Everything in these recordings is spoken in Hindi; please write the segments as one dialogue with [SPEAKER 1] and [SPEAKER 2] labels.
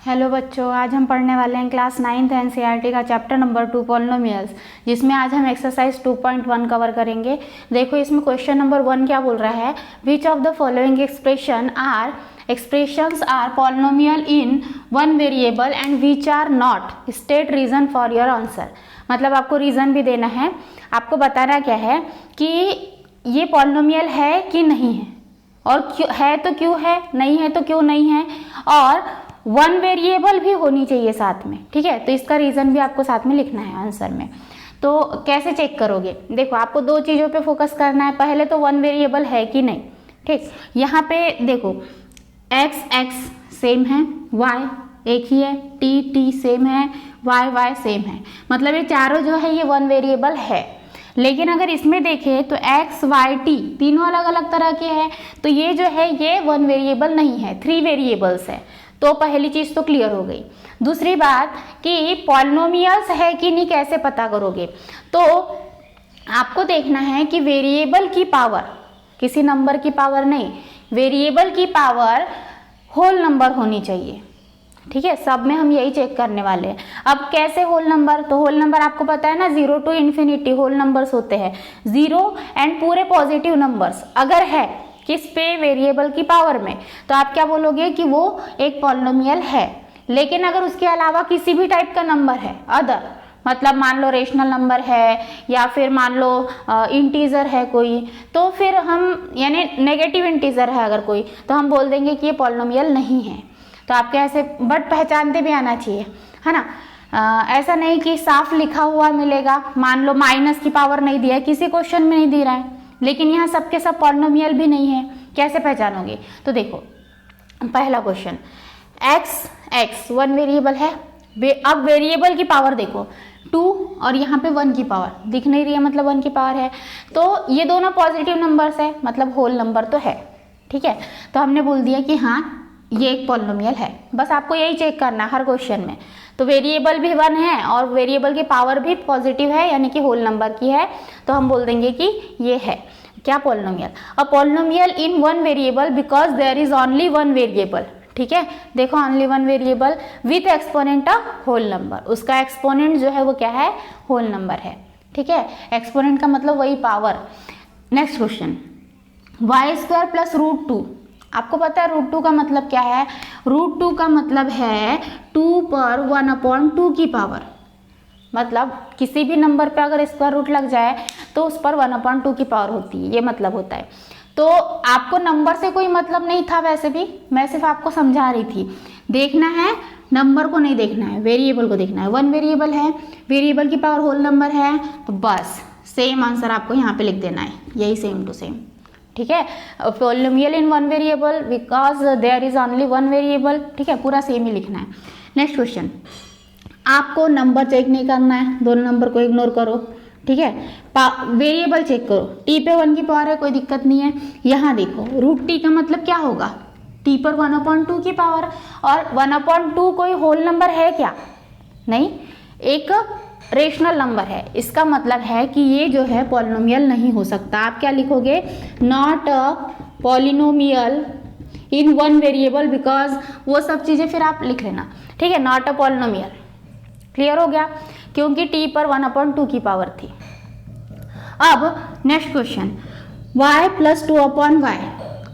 [SPEAKER 1] हेलो बच्चों, आज हम पढ़ने वाले हैं क्लास 9th एनसीईआरटी का चैप्टर नंबर 2 पॉलिनोमियल्स, जिसमें आज हम एक्सरसाइज 2.1 कवर करेंगे। देखो इसमें क्वेश्चन नंबर 1 क्या बोल रहा है, which of the following expressions are polynomial in one variable and which are not, state reason for your answer. मतलब आपको रीजन भी देना है, आपको बताना क्या है कि ये पॉलिनोमियल है कि नहीं है, और क्यों है तो क्यों है, नहीं है तो क्यों नहीं है, और वन वेरिएबल भी होनी चाहिए साथ में। ठीक है, तो इसका रीजन भी आपको साथ में लिखना है आंसर में। तो कैसे चेक करोगे, देखो आपको दो चीजों पे फोकस करना है। पहले तो वन वेरिएबल है कि नहीं। ठीक, यहाँ पे देखो x सेम है, y एक ही है, t सेम है, y सेम है, मतलब ये चारों जो है ये वन वेरिएबल है। लेकिन अगर इसमें देखें तो x y t तीनों अलग अलग तरह के हैं, तो ये जो है ये वन वेरिएबल नहीं है, थ्री वेरिएबल्स है। तो पहली चीज तो क्लियर हो गई। दूसरी बात कि पॉलिनोमियल्स है कि नहीं कैसे पता करोगे, तो आपको देखना है कि वेरिएबल की पावर, किसी नंबर की पावर नहीं, वेरिएबल की पावर होल नंबर होनी चाहिए। ठीक है, सब में हम यही चेक करने वाले हैं। अब कैसे होल नंबर, तो होल नंबर आपको पता है ना, 0 to इन्फिनिटी होल नंबर्स होते हैं, 0 एंड पूरे पॉजिटिव नंबर्स अगर है किस पे, वेरिएबल की पावर में, तो आप क्या बोलोगे कि वो एक पॉलिनोमियल है। लेकिन अगर उसके अलावा किसी भी टाइप का नंबर है, अदर मतलब मान लो रेशनल नंबर है या फिर मान लो इंटीजर है कोई, तो फिर हम यानी नेगेटिव इंटीजर है अगर कोई, तो हम बोल देंगे कि ये पॉलिनोमियल नहीं है। तो आपके ऐसे बट पहचानते भी आना चाहिए, है ना। ऐसा नहीं कि साफ लिखा हुआ मिलेगा, मान लो माइनस की पावर नहीं दिया है, किसी क्वेश्चन में नहीं दे रहा है, लेकिन यहाँ सबके सब पॉलिनोमियल भी नहीं है, कैसे पहचानोगे। तो देखो पहला क्वेश्चन, x वन वेरिएबल है। अब वेरिएबल की पावर देखो 2 और यहाँ पे 1 की पावर दिख नहीं रही है, मतलब 1 की पावर है, तो ये दोनों पॉजिटिव नंबर्स है, मतलब होल नंबर तो है। ठीक है, तो हमने बोल दिया कि हाँ ये एक पॉलिनोमियल है। बस आपको यही चेक करना है हर क्वेश्चन में। तो वेरिएबल भी 1 है और वेरिएबल की पावर भी पॉजिटिव है, यानी कि होल नंबर की है, तो हम बोल देंगे कि ये है क्या, polynomial. A polynomial in one variable because there is only one variable. ठीक है, देखो only one variable with exponent of whole number, उसका एक्सपोनेंट जो है वो क्या है, होल नंबर है। ठीक है, एक्सपोनेंट का मतलब वही power. Next question, y² plus √2। आपको पता है √2 का मतलब क्या है, √2 का मतलब है 2 पर 1/2 की पावर, मतलब किसी भी नंबर पे अगर स्क्वायर रूट लग जाए तो उस पर 1/2 की पावर होती है, ये मतलब होता है। तो आपको नंबर से कोई मतलब नहीं था, वैसे भी मैं सिर्फ आपको समझा रही थी। देखना है नंबर को नहीं देखना है, वेरिएबल को देखना है। वन वेरिएबल है, वेरिएबल की पावर होल नंबर है, तो बस सेम आंसर आपको यहाँ पे लिख देना है, यही सेम टू सेम। ठीक है, polynomial in one variable because there is only one variable. ठीक है, पूरा सेम ही लिखना है। नेक्स्ट क्वेश्चन, आपको नंबर चेक नहीं करना है, दोनों नंबर को इग्नोर करो। ठीक है, वेरिएबल चेक करो, t पे 1 की पावर है, कोई दिक्कत नहीं है। यहाँ देखो √t का मतलब क्या होगा, t पर 1/2 की पावर, और 1/2 कोई होल नंबर है क्या, नहीं, एक रेशनल नंबर है। इसका मतलब है कि ये जो है पॉलिनोमियल नहीं हो सकता। आप क्या लिखोगे, not a polynomial in one variable because, वो सब चीजें फिर आप लिख लेना। ठीक है, नॉट अ पॉलिनोमियल, क्लियर हो गया, क्योंकि t पर 1/2 की पावर थी। अब next question, y plus 2/y।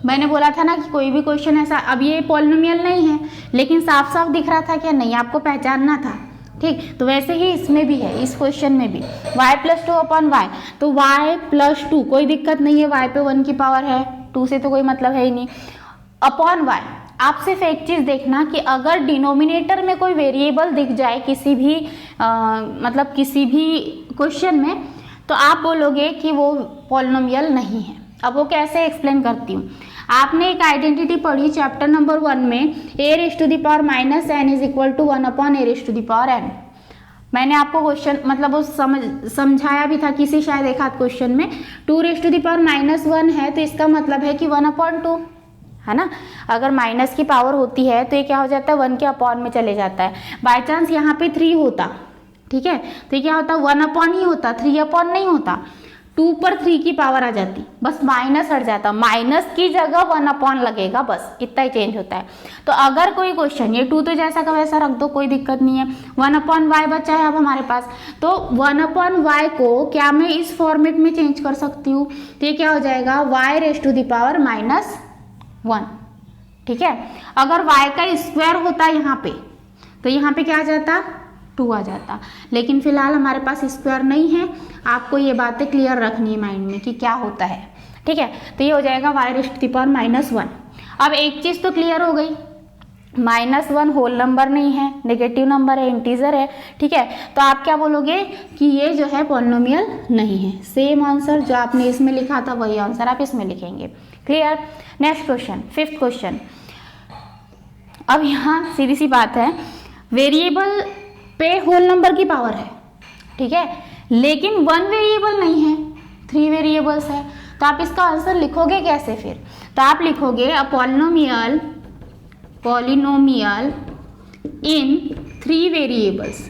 [SPEAKER 1] मैंने बोला था ना कि कोई भी क्वेश्चन ऐसा, अब ये पॉलिनोमियल नहीं है लेकिन साफ साफ दिख रहा था क्या, नहीं, आपको पहचानना था। ठीक, तो वैसे ही इसमें भी है, इस क्वेश्चन में भी y प्लस 2/y, तो y प्लस 2 कोई दिक्कत नहीं है, y पे 1 की पावर है, 2 से तो कोई मतलब है ही नहीं, अपॉन y। आप सिर्फ एक चीज देखना कि अगर डिनोमिनेटर में कोई वेरिएबल दिख जाए किसी भी मतलब किसी भी क्वेश्चन में, तो आप बोलोगे कि वो पॉलिनोमियल नहीं है। अब वो कैसे एक्सप्लेन करती हूँ, आपने एक आइडेंटिटी पढ़ी चैप्टर नंबर 1 में, a⁻⁻n is equal to 1/a⁻n। मैंने आपको क्वेश्चन मतलब वो समझाया भी था किसी शायद एक आध क्वेश्चन में, 2⁻⁻1 है तो इसका मतलब है कि 1/2 है ना। अगर माइनस की पावर होती है तो ये क्या हो जाता है, 1 के अपॉन में चले जाता है। बाय चांस यहाँ पे 3 होता, ठीक है, तो ये क्या होता, 1 अपॉन ही होता, 3 अपॉन नहीं होता। 2 पर 3 की पावर आ जाती, बस माइनस हट जाता, माइनस की जगह 1 अपॉन लगेगा, बस इतना ही चेंज होता है। तो अगर कोई क्वेश्चन, ये 2 तो जैसा का वैसा रख दो, कोई दिक्कत नहीं है, 1 अपॉन वाई बचा है अब हमारे पास, तो 1 अपॉन वाई को क्या मैं इस फॉर्मेट में चेंज कर सकती हूँ, तो ये क्या हो जाएगा y raise to the power -1, ठीक है। अगर y का स्क्वायर होता यहाँ पे तो यहाँ पे क्या आ जाता 2 आ जाता, लेकिन फिलहाल हमारे पास स्क्वायर नहीं है। आपको ये बातें क्लियर रखनी है माइंड में कि क्या होता है, ठीक है। तो ये हो जाएगा y raise to the power -1। अब एक चीज़ तो क्लियर हो गई, -1 होल नंबर नहीं है, नेगेटिव नंबर है, इंटीजर है, ठीक है। तो आप क्या बोलोगे कि ये जो है पॉलिनोमियल नहीं है। सेम आंसर जो आपने इसमें लिखा था वही आंसर आप इसमें लिखेंगे। Clear. Next question, 5th question. अब यहाँ सीधी सी बात है, वेरिएबल पे होल नंबर की पावर है, ठीक है, लेकिन 1 वेरिएबल नहीं है, 3 वेरिएबल्स है। तो आप इसका आंसर लिखोगे कैसे फिर? तो आप लिखोगे अ पॉलिनोमियल इन 3 वेरिएबल्स,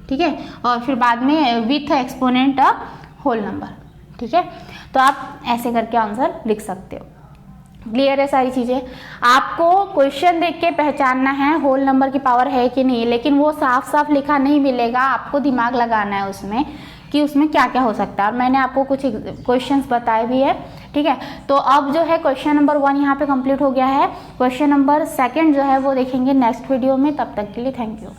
[SPEAKER 1] ठीक है, और फिर बाद में with exponent a whole number, ठीक है। तो आप ऐसे करके आंसर लिख सकते हो। क्लियर है सारी चीज़ें। आपको क्वेश्चन देख के पहचानना है होल नंबर की पावर है कि नहीं, लेकिन वो साफ साफ लिखा नहीं मिलेगा, आपको दिमाग लगाना है उसमें कि उसमें क्या क्या हो सकता है। और मैंने आपको कुछ क्वेश्चंस बताए भी है, ठीक है। तो अब जो है क्वेश्चन नंबर 1 यहाँ पे कंप्लीट हो गया है। क्वेश्चन नंबर 2 जो है वो देखेंगे नेक्स्ट वीडियो में। तब तक के लिए थैंक यू।